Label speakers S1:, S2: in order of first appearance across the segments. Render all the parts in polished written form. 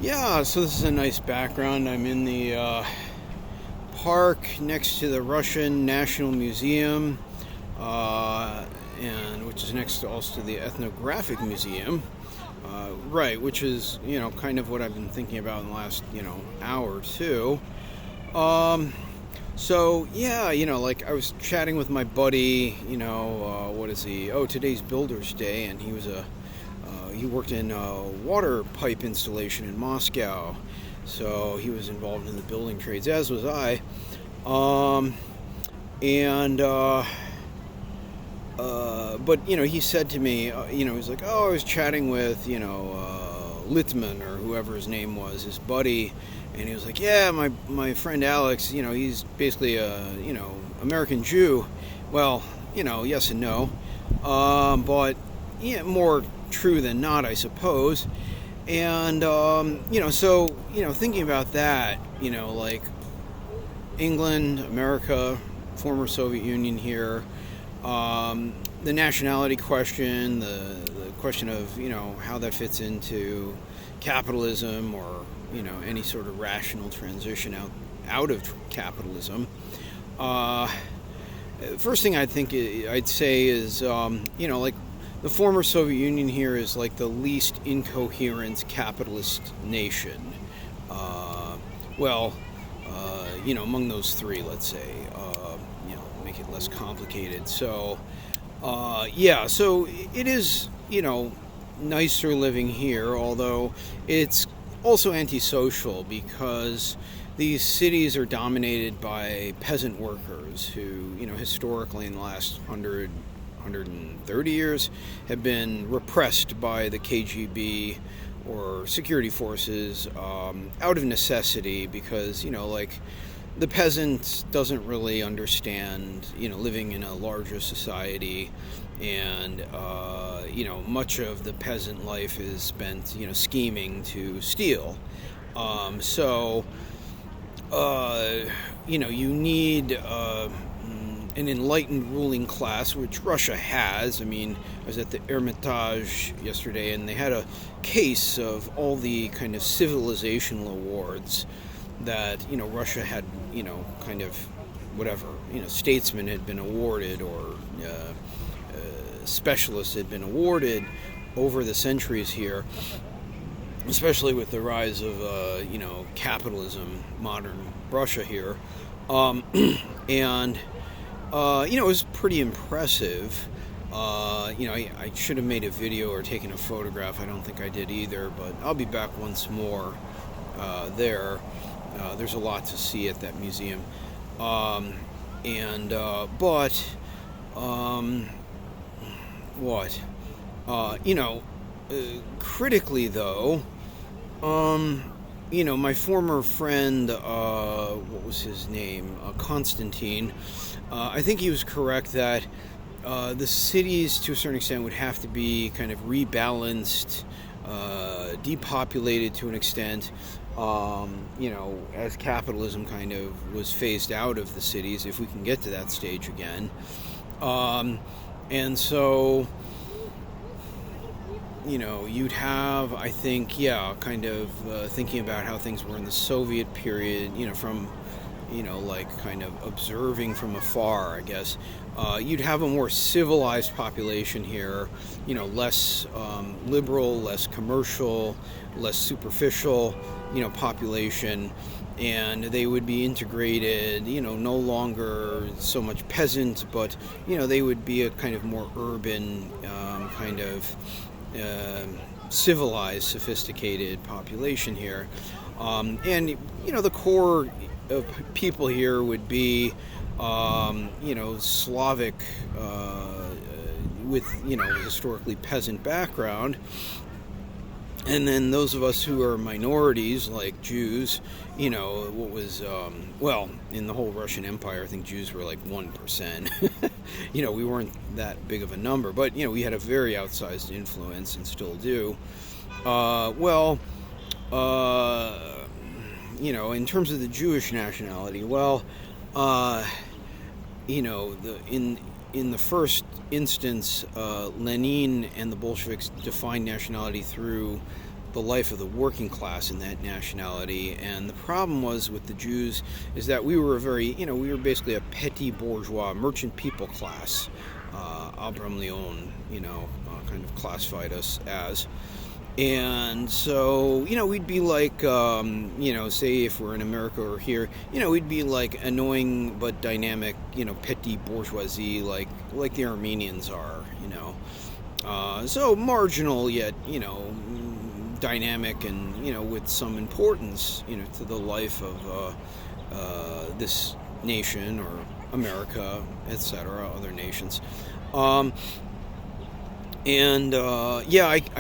S1: Yeah, so this is a nice background. I'm in the park next to the Russian National Museum, and which is next to also to the Ethnographic Museum. Right, which is kind of what I've been thinking about in the last hour or two. Um, so yeah, like I was chatting with my buddy. What is he? Oh, today's Builder's Day, and he worked in water pipe installation in Moscow, so he was involved in the building trades, as was I. Um, and but he said to me, he's like, oh, I was chatting with Littman or whoever his name was, his buddy, and he was like, yeah, my friend Alex, he's basically a American Jew. Well, yes and no, but yeah, more true than not, I suppose. And so thinking about that, like England, America, former Soviet Union here, the nationality question, the question of how that fits into capitalism or any sort of rational transition out of capitalism. Uh, First thing I'd say is like the former Soviet Union here is like the least incoherent capitalist nation. Uh, well, among those three, let's say, make it less complicated. So, yeah, so it is, nicer living here, although it's also antisocial because these cities are dominated by peasant workers who, historically in the last 130 years have been repressed by the KGB or security forces out of necessity because, like the peasant doesn't really understand, living in a larger society, and much of the peasant life is spent, scheming to steal. So, you need an enlightened ruling class, which Russia has. I mean, I was at the Hermitage yesterday, and they had a case of all the kind of civilizational awards that Russia had kind of whatever statesmen had been awarded or specialists had been awarded over the centuries here, especially with the rise of capitalism, modern Russia here, and it was pretty impressive. I should have made a video or taken a photograph. I don't think I did either, but I'll be back once more there. There's a lot to see at that museum. But what? Critically though, my former friend, what was his name? Constantine. I think he was correct that the cities, to a certain extent, would have to be kind of rebalanced, depopulated to an extent, as capitalism kind of was phased out of the cities, if we can get to that stage again. And so, you'd have, I think, kind of thinking about how things were in the Soviet period, from, like kind of observing from afar, I guess. You'd have a more civilized population here, less liberal, less commercial, less superficial, population, and they would be integrated, no longer so much peasant, but, they would be a kind of more urban, kind of civilized, sophisticated population here. And, the core of people here would be, Slavic, with, historically peasant background. And then those of us who are minorities, like Jews, what was, in the whole Russian Empire, I think Jews were like 1%. We weren't that big of a number, but, we had a very outsized influence and still do. In terms of the Jewish nationality, in the first instance, Lenin and the Bolsheviks defined nationality through the life of the working class in that nationality. And the problem was with the Jews is that we were we were basically a petty bourgeois merchant people class. Abraham Leon, kind of classified us as. And so, we'd be like, say if we're in America or here, we'd be like annoying but dynamic, petty bourgeoisie, like the Armenians are, so marginal yet, dynamic and, with some importance, to the life of this nation or America, etc., other nations. I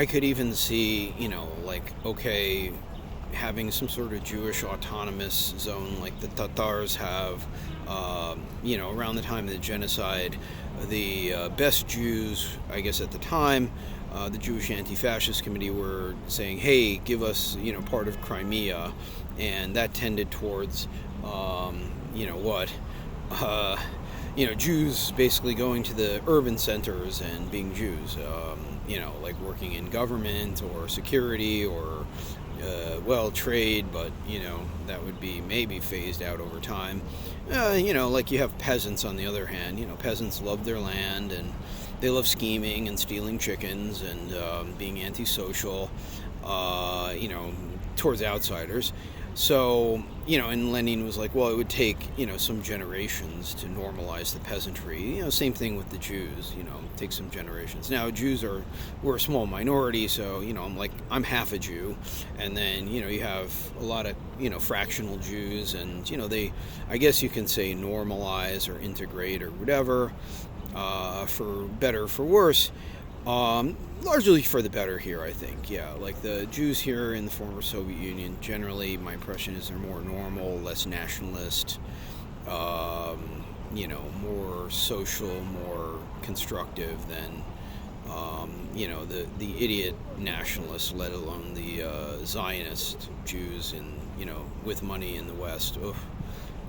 S1: could even see, having some sort of Jewish autonomous zone like the Tatars have, around the time of the genocide. The best Jews, I guess at the time, the Jewish Anti-Fascist Committee were saying, hey, give us, part of Crimea. And that tended towards, Jews basically going to the urban centers and being Jews, like working in government or security or, trade, but, that would be maybe phased out over time. Like you have peasants on the other hand. Peasants love their land and they love scheming and stealing chickens and being antisocial, towards outsiders. So, and Lenin was like, well, it would take, some generations to normalize the peasantry. Same thing with the Jews, take some generations. Now, we're a small minority, so, I'm half a Jew. And then, you have a lot of, fractional Jews and, I guess you can say normalize or integrate or whatever, for better, for worse. Largely for the better here, I think. Yeah, like the Jews here in the former Soviet Union, generally, my impression is they're more normal, less nationalist, more social, more constructive than, the idiot nationalists, let alone the Zionist Jews with money in the West.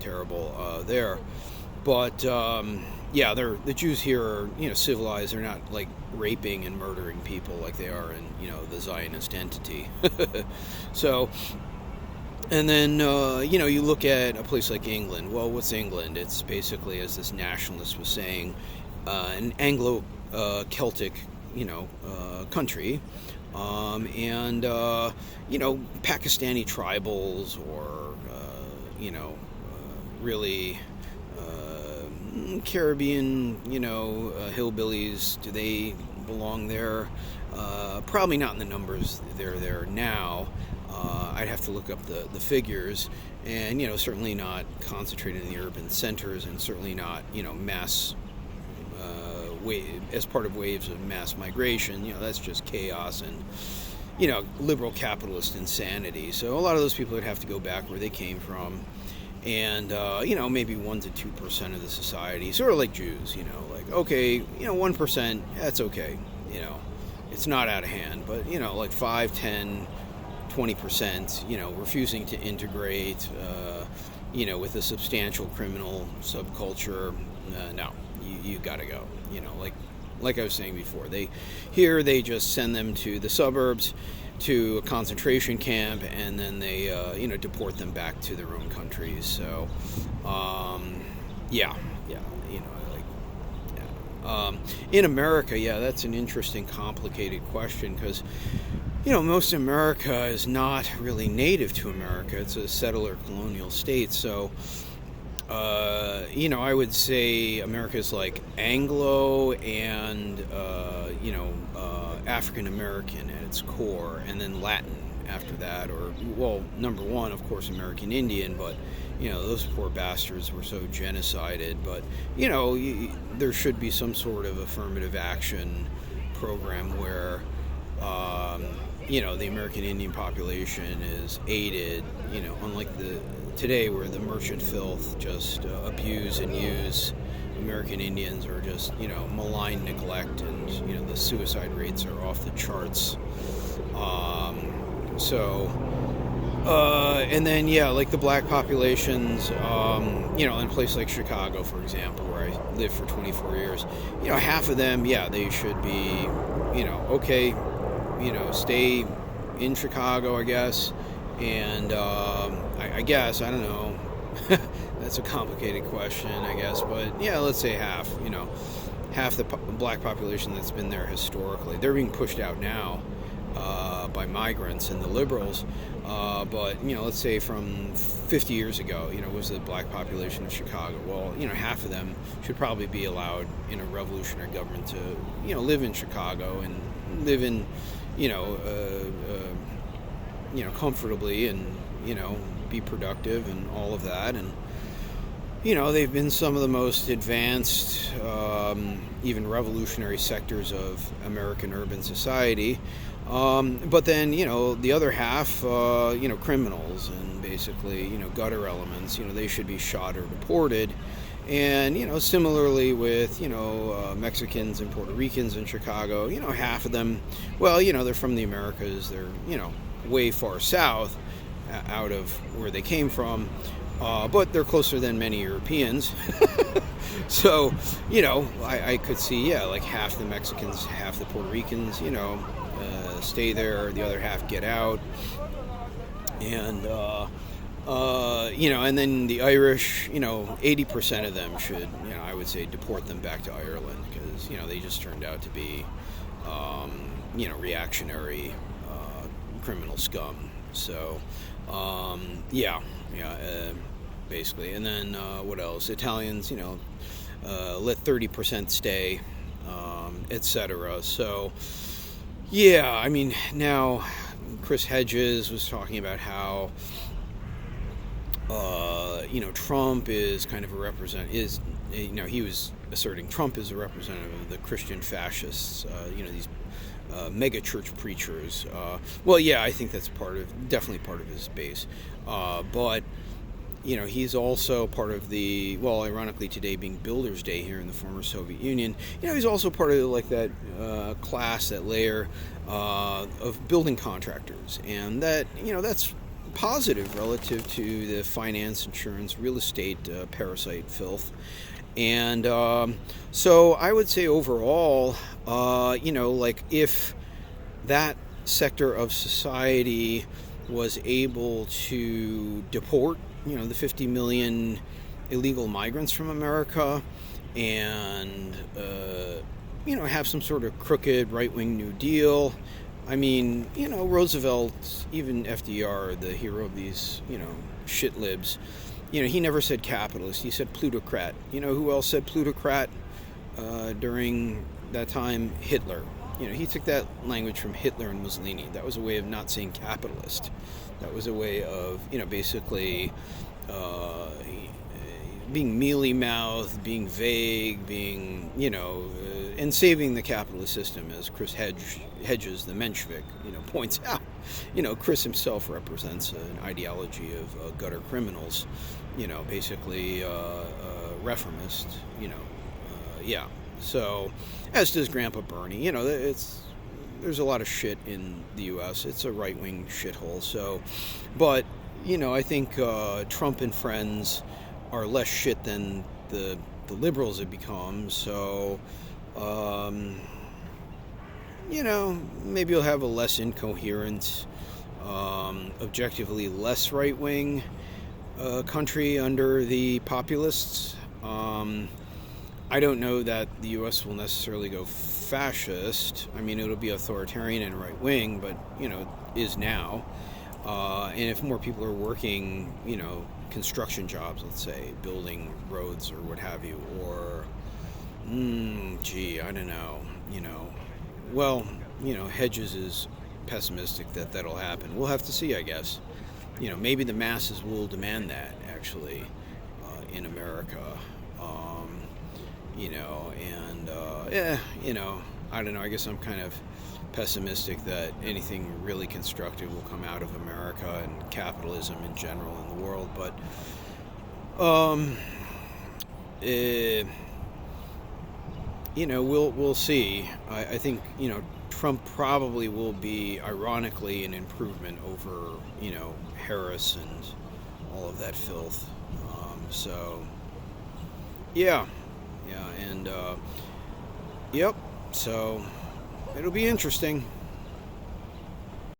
S1: Terrible there. But the Jews here are civilized. They're not like raping and murdering people like they are in the Zionist entity. So, and then you look at a place like England. Well, what's England? It's basically, as this nationalist was saying, an Anglo-Celtic country, and Pakistani tribals or really. Caribbean, hillbillies, do they belong there? Probably not in the numbers they're there now. I'd have to look up the figures, and certainly not concentrated in the urban centers, and certainly not mass as part of waves of mass migration. That's just chaos and liberal capitalist insanity. So a lot of those people would have to go back where they came from. And, maybe 1% to 2% of the society, sort of like Jews, okay, 1%, that's okay, it's not out of hand, but, like 5, 10, 20%, refusing to integrate, with a substantial criminal subculture, no, you gotta go, like I was saying before, they just send them to the suburbs, to a concentration camp, and then they deport them back to their own countries. So in America, that's an interesting, complicated question, because most of America is not really native to America. It's a settler colonial state. So I would say America is like Anglo and African American at its core, and then Latin after that, or, well, number one, of course, American Indian, but, those poor bastards were so genocided, but, there should be some sort of affirmative action program where, the American Indian population is aided, unlike today where the merchant filth just abuse and use American Indians, or just, malign, neglect, and, the suicide rates are off the charts. And then, like the black populations, in a place like Chicago, for example, where I lived for 24 years, half of them, they should be, okay, stay in Chicago, I guess. And I guess, I don't know. That's a complicated question, I guess. But yeah, let's say half, half the black population that's been there historically. They're being pushed out now by migrants and the liberals. But, let's say from 50 years ago, was the black population of Chicago. Well, half of them should probably be allowed in a revolutionary government to, live in Chicago and live in, comfortably and, be productive and all of that. And, they've been some of the most advanced, even revolutionary sectors of American urban society. But then, the other half, criminals and basically, gutter elements, they should be shot or deported. And, similarly with, Mexicans and Puerto Ricans in Chicago, half of them, well, they're from the Americas. They're, way far south out of where they came from. But they're closer than many Europeans. So, I could see, like half the Mexicans, half the Puerto Ricans, stay there, the other half get out. And, and then the Irish, 80% of them should, I would say deport them back to Ireland because, they just turned out to be, reactionary criminal scum. So, basically. And then what else? Italians, let 30% stay, etc. So, yeah, I mean, now Chris Hedges was talking about how, Trump is kind of he was asserting Trump is a representative of the Christian fascists, these mega church preachers. Well, yeah, I think that's definitely part of his base. But, he's also part of the, well, ironically today being Builders' Day here in the former Soviet Union, he's also part of like that class, that layer of building contractors. And that, that's positive relative to the finance, insurance, real estate parasite filth. And so I would say overall, if that sector of society was able to deport, the 50 million illegal migrants from America and, have some sort of crooked right-wing New Deal. I mean, Roosevelt, even FDR, the hero of these, shit libs, he never said capitalist, he said plutocrat. Who else said plutocrat during that time? Hitler. He took that language from Hitler and Mussolini. That was a way of not saying capitalist. That was a way of, basically being mealy-mouthed, being vague, being, and saving the capitalist system, as Chris Hedges, the Menshevik, points out. Chris himself represents an ideology of gutter criminals, basically reformist, yeah. So, as does Grandpa Bernie. There's a lot of shit in the U.S. It's a right-wing shithole. So, but, I think Trump and friends are less shit than the liberals have become. So, maybe you'll have a less incoherent, objectively less right-wing country under the populists. I don't know that the U.S. will necessarily go fascist. I mean, it'll be authoritarian and right-wing, but, is now. And if more people are working, construction jobs, let's say, building roads or what have you, or, I don't know, well, Hedges is pessimistic that that'll happen. We'll have to see, I guess. Maybe the masses will demand that, actually, in America. I don't know, I guess I'm kind of pessimistic that anything really constructive will come out of America and capitalism in general in the world, but we'll see. I think Trump probably will be, ironically, an improvement over Harris and all of that filth. So yeah, and yep. So it'll be interesting.